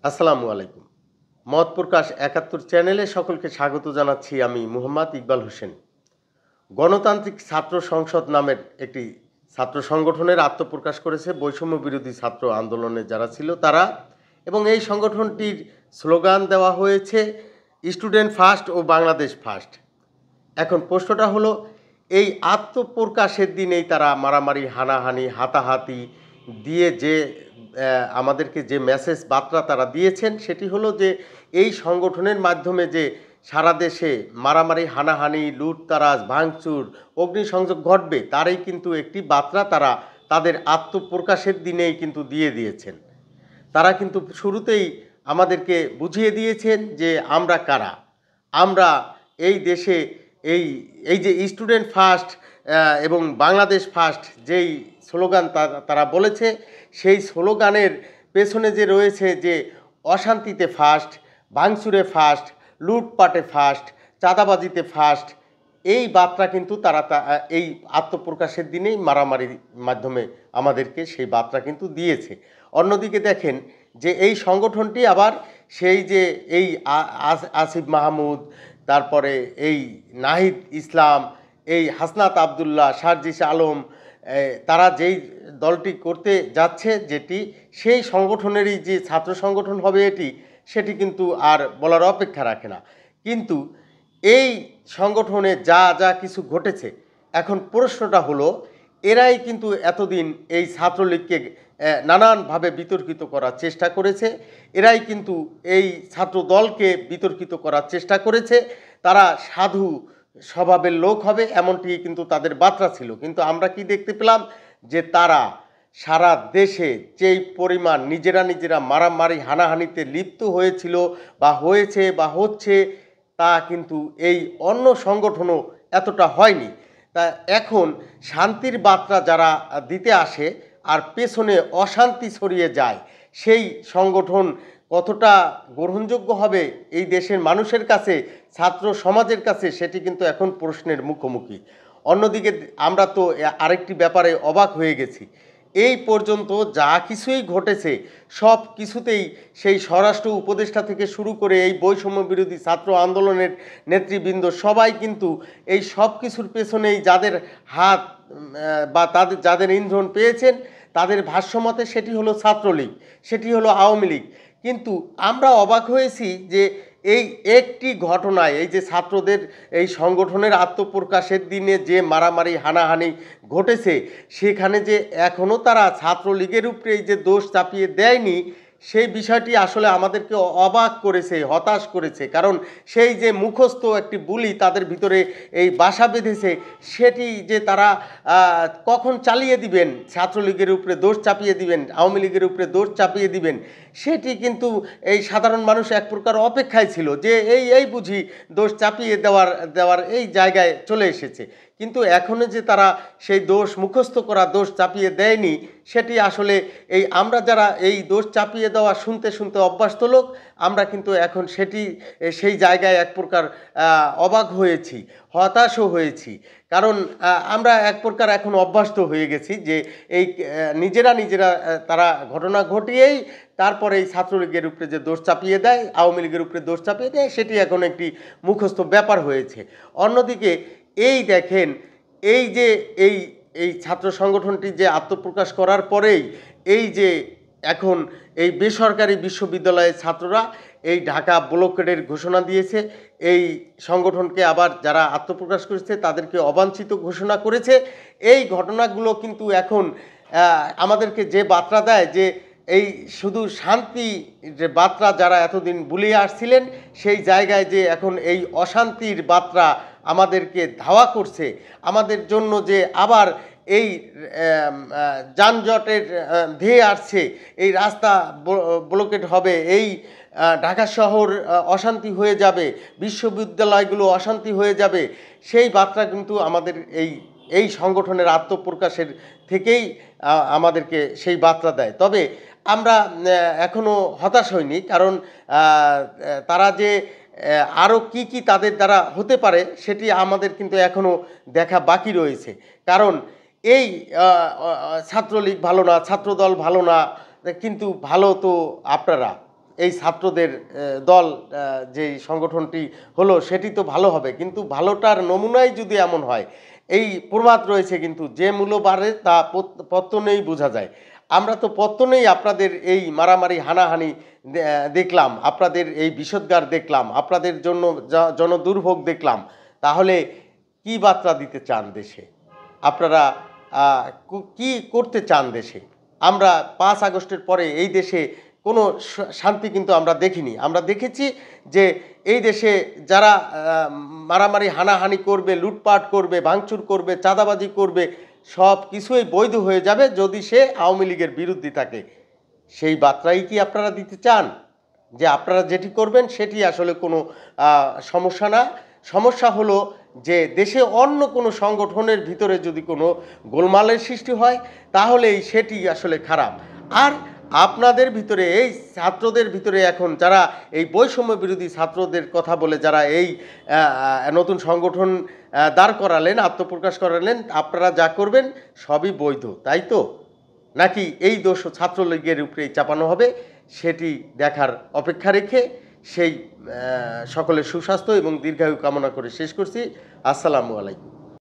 আসসালামু আলাইকুম। মত প্রকাশ ৭১ চ্যানেলে সকলকে স্বাগত জানাচ্ছি আমি মুহাম্মদ ইকবাল হোসেন। গণতান্ত্রিক ছাত্র সংসদ নামের একটি ছাত্র সংগঠনের আত্মপ্রকাশ করেছে বৈষম্য বিরোধী ছাত্র আন্দোলনে যারা ছিল তারা, এবং এই সংগঠনটির স্লোগান দেওয়া হয়েছে স্টুডেন্ট ফার্স্ট ও বাংলাদেশ ফার্স্ট। এখন প্রশ্নটা হলো, এই আত্মপ্রকাশের দিনেই তারা মারামারি, হানাহানি, হাতাহাতি দিয়ে যে আমাদেরকে যে মেসেজ বার্তা তারা দিয়েছেন সেটি হলো যে এই সংগঠনের মাধ্যমে যে সারা দেশে মারামারি, হানাহানি, লুটতারাজ, ভাঙচুর, অগ্নিসংযোগ ঘটবে তারই কিন্তু একটি বার্তা তারা তাদের আত্মপ্রকাশের দিনেই কিন্তু দিয়ে দিয়েছেন। তারা কিন্তু শুরুতেই আমাদেরকে বুঝিয়ে দিয়েছেন যে আমরা কারা। আমরা এই দেশে এই এই যে স্টুডেন্ট ফার্স্ট এবং বাংলাদেশ ফার্স্ট যেই স্লোগান তারা বলেছে, সেই স্লোগানের পেছনে যে রয়েছে যে অশান্তিতে ফার্স্ট, ভাঙচুরে ফার্স্ট, লুটপাটে ফার্স্ট, চাঁদাবাজিতে ফার্স্ট, এই বার্তা কিন্তু তারা এই আত্মপ্রকাশের দিনেই মারামারির মাধ্যমে আমাদেরকে সেই বার্তা কিন্তু দিয়েছে। অন্যদিকে দেখেন যে এই সংগঠনটি আবার সেই যে এই আসিফ মাহমুদ, তারপরে এই নাহিদ ইসলাম, এই হাসনাত আবদুল্লাহ, সার্জিস আলম, তারা যেই দলটি করতে যাচ্ছে যেটি সেই সংগঠনেরই যে ছাত্র সংগঠন হবে এটি, সেটি কিন্তু আর বলার অপেক্ষা রাখে না। কিন্তু এই সংগঠনে যা যা কিছু ঘটেছে, এখন প্রশ্নটা হলো এরাই কিন্তু এতদিন এই ছাত্রলীগকে নানানভাবে বিতর্কিত করার চেষ্টা করেছে। এরাই কিন্তু এই ছাত্র দলকে বিতর্কিত করার চেষ্টা করেছে। তারা সাধু স্বভাবের লোক হবে এমনটি কিন্তু তাদের বার্তা ছিল। কিন্তু আমরা কি দেখতে পেলাম যে তারা সারা দেশে যেই পরিমাণ নিজেরা মারামারি, হানাহানিতে লিপ্ত হয়েছিল বা হয়েছে বা হচ্ছে, তা কিন্তু এই অন্য সংগঠনও এতটা হয়নি। তা এখন শান্তির বার্তা যারা দিতে আসে আর পেছনে অশান্তি ছড়িয়ে যায়, সেই সংগঠন কতটা গ্রহণযোগ্য হবে এই দেশের মানুষের কাছে, ছাত্র সমাজের কাছে, সেটি কিন্তু এখন প্রশ্নের মুখোমুখি। অন্যদিকে আমরা তো আরেকটি ব্যাপারে অবাক হয়ে গেছি। এই পর্যন্ত যা কিছুই ঘটেছে সব কিছুতেই সেই স্বরাষ্ট্র উপদেষ্টা থেকে শুরু করে এই বৈষম্য বিরোধী ছাত্র আন্দোলনের নেতৃবৃন্দ সবাই কিন্তু এই সব কিছুর পেছনেই যাদের হাত বা তাদের যাদের ইন্ধন পেয়েছেন তাদের ভাষ্যমতে সেটি হলো ছাত্রলীগ, সেটি হলো আওয়ামী লীগ। কিন্তু আমরা অবাক হয়েছি যে এই একটি ঘটনায়, এই যে ছাত্রদের এই সংগঠনের আত্মপ্রকাশের দিনে যে মারামারি, হানাহানি ঘটেছে, সেখানে যে এখনও তারা ছাত্রলীগের উপরে এই যে দোষ চাপিয়ে দেয়নি, সেই বিষয়টি আসলে আমাদেরকে অবাক করেছে, হতাশ করেছে। কারণ সেই যে মুখস্থ একটি বুলি তাদের ভিতরে এই বাসা বেঁধেছে, সেটি যে তারা কখন চালিয়ে দিবেন, ছাত্রলীগের উপরে দোষ চাপিয়ে দিবেন, আওয়ামী লীগের উপরে দোষ চাপিয়ে দিবেন, সেটি কিন্তু এই সাধারণ মানুষ এক প্রকার অপেক্ষায় ছিল যে এই বুঝি দোষ চাপিয়ে দেওয়ার এই জায়গায় চলে এসেছে। কিন্তু এখনো যে তারা সেই দোষ মুখস্থ করা দোষ চাপিয়ে দেয়নি, সেটি আসলে এই আমরা যারা এই দোষ চাপিয়ে দেওয়া শুনতে শুনতে অভ্যস্ত লোক, আমরা কিন্তু এখন সেটি সেই জায়গায় এক প্রকার অবাক হয়েছি, হতাশও হয়েছি। কারণ আমরা এক প্রকার এখন অভ্যস্ত হয়ে গেছি যে এই নিজেরা তারা ঘটনা ঘটিয়েই তারপরে এই ছাত্রলীগের উপরে যে দোষ চাপিয়ে দেয়, আওয়ামী লীগের উপরে দোষ চাপিয়ে দেয়, সেটি এখন একটি মুখস্থ ব্যাপার হয়েছে। অন্যদিকে এই দেখেন, এই যে এই এই ছাত্র সংগঠনটি যে আত্মপ্রকাশ করার পরেই এই যে এখন এই বেসরকারি বিশ্ববিদ্যালয়ের ছাত্ররা এই ঢাকা ব্লকেডের ঘোষণা দিয়েছে, এই সংগঠনকে আবার যারা আত্মপ্রকাশ করেছে তাদেরকে অবাঞ্ছিত ঘোষণা করেছে। এই ঘটনাগুলো কিন্তু এখন আমাদেরকে যে বার্তা দেয় যে এই শুধু শান্তি যে বার্তা যারা এতদিন বুলিয়ে আসছিলেন, সেই জায়গায় যে এখন এই অশান্তির বার্তা আমাদেরকে ধাওয়া করছে, আমাদের জন্য যে আবার এই যানজটের ধেয়ে আসছে, এই রাস্তা ব্লকেট হবে, এই ঢাকা শহর অশান্তি হয়ে যাবে, বিশ্ববিদ্যালয়গুলো অশান্তি হয়ে যাবে, সেই বার্তা কিন্তু আমাদের এই সংগঠনের আত্মপ্রকাশের থেকেই আমাদেরকে সেই বার্তা দেয়। তবে আমরা এখনও হতাশ হইনি, কারণ তারা যে আরও কি তাদের দ্বারা হতে পারে সেটি আমাদের কিন্তু এখনও দেখা বাকি রয়েছে। কারণ এই ছাত্রলীগ ভালো না, ছাত্রদল ভালো না, কিন্তু ভালো তো আপনারা, এই ছাত্রদের দল যে সংগঠনটি হলো সেটি তো ভালো হবে, কিন্তু ভালোটার নমুনাই যদি এমন হয়, এই প্রবাদ রয়েছে কিন্তু যে মূল্য বাড়ে তা পত্তনেই বোঝা যায়। আমরা তো পত্তনেই আপনাদের এই মারামারি হানাহানি দেখলাম, আপনাদের এই বিষোদ্গার দেখলাম, আপনাদের জন্য জনদুর্ভোগ দেখলাম। তাহলে কি বার্তা দিতে চান দেশে? আপনারা কি করতে চান দেশে? আমরা 5 আগস্টের পরে এই দেশে কোনো শান্তি কিন্তু আমরা দেখিনি। আমরা দেখেছি যে এই দেশে যারা মারামারি হানাহানি করবে, লুটপাট করবে, ভাঙচুর করবে, চাঁদাবাজি করবে, সব কিছুই বৈধ হয়ে যাবে যদি সে আওয়ামী লীগের বিরুদ্ধে থাকে। সেই বার্তাই কি আপনারা দিতে চান যে আপনারা যেটি করবেন সেটি আসলে কোনো সমস্যা না? সমস্যা হলো যে দেশে অন্য কোনো সংগঠনের ভিতরে যদি কোনো গোলমালের সৃষ্টি হয় তাহলেই সেটি আসলে খারাপ। আর আপনাদের ভিতরে এই ছাত্রদের ভিতরে এখন যারা এই বৈষম্য বিরোধী ছাত্রদের কথা বলে যারা এই নতুন সংগঠন দাঁড় করালেন, আত্মপ্রকাশ করালেন, আপনারা যা করবেন সবই বৈধ, তাই তো? নাকি এই দোষ ছাত্রলীগের উপরেই চাপানো হবে? সেটি দেখার অপেক্ষা রেখে সেই সকলের সুস্বাস্থ্য এবং দীর্ঘায়ু কামনা করে শেষ করছি। আসসালামু আলাইকুম।